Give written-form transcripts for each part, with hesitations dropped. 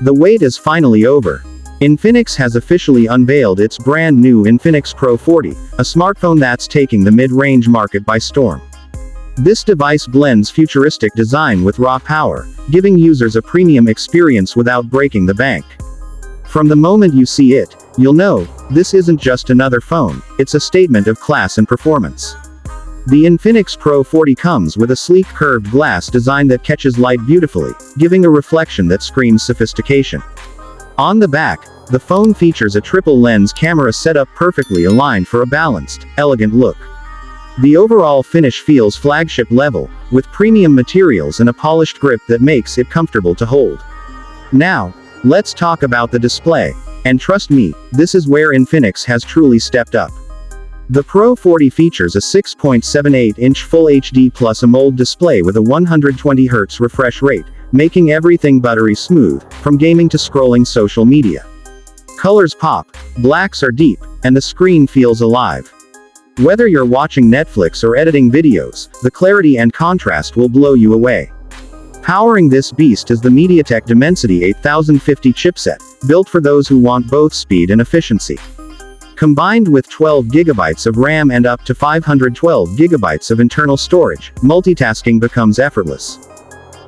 The wait is finally over. Infinix has officially unveiled its brand new Infinix Pro 40, a smartphone that's taking the mid-range market by storm. This device blends futuristic design with raw power, giving users a premium experience without breaking the bank. From the moment you see it, you'll know, this isn't just another phone, it's a statement of class and performance. The Infinix Pro 40 comes with a sleek curved glass design that catches light beautifully, giving a reflection that screams sophistication. On the back, the phone features a triple lens camera setup perfectly aligned for a balanced, elegant look. The overall finish feels flagship level, with premium materials and a polished grip that makes it comfortable to hold. Now, let's talk about the display. And trust me, this is where Infinix has truly stepped up. The Pro 40 features a 6.78-inch Full HD Plus AMOLED display with a 120Hz refresh rate, making everything buttery smooth, from gaming to scrolling social media. Colors pop, blacks are deep, and the screen feels alive. Whether you're watching Netflix or editing videos, the clarity and contrast will blow you away. Powering this beast is the MediaTek Dimensity 8050 chipset, built for those who want both speed and efficiency. Combined with 12 GB of RAM and up to 512 GB of internal storage, multitasking becomes effortless.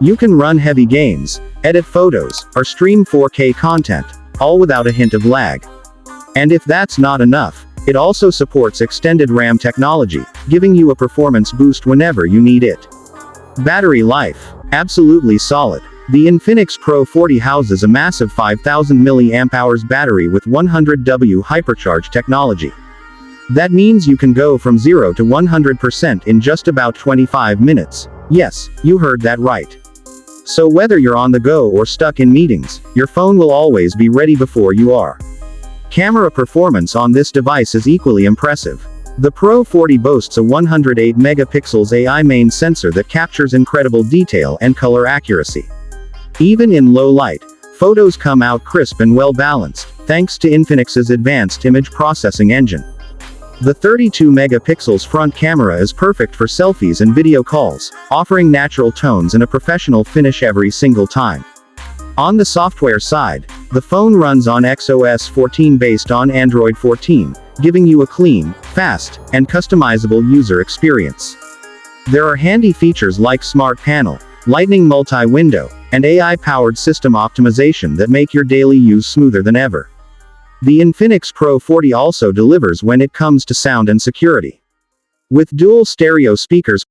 You can run heavy games, edit photos, or stream 4K content, all without a hint of lag. And if that's not enough, it also supports extended RAM technology, giving you a performance boost whenever you need it. Battery life. Absolutely solid. The Infinix Pro 40 houses a massive 5000 mAh battery with 100W HyperCharge technology. That means you can go from 0 to 100% in just about 25 minutes. Yes, you heard that right. So whether you're on the go or stuck in meetings, your phone will always be ready before you are. Camera performance on this device is equally impressive. The Pro 40 boasts a 108 megapixels AI main sensor that captures incredible detail and color accuracy. Even in low light, photos come out crisp and well balanced, thanks to Infinix's advanced image processing engine. The 32 megapixels front camera is perfect for selfies and video calls, offering natural tones and a professional finish every single time. On the software side, the phone runs on XOS 14 based on Android 14, giving you a clean, fast, and customizable user experience. There are handy features like Smart Panel, Lightning Multi-Window, and AI-powered system optimization that make your daily use smoother than ever. The Infinix Pro 40 also delivers when it comes to sound and security. With dual stereo speakers,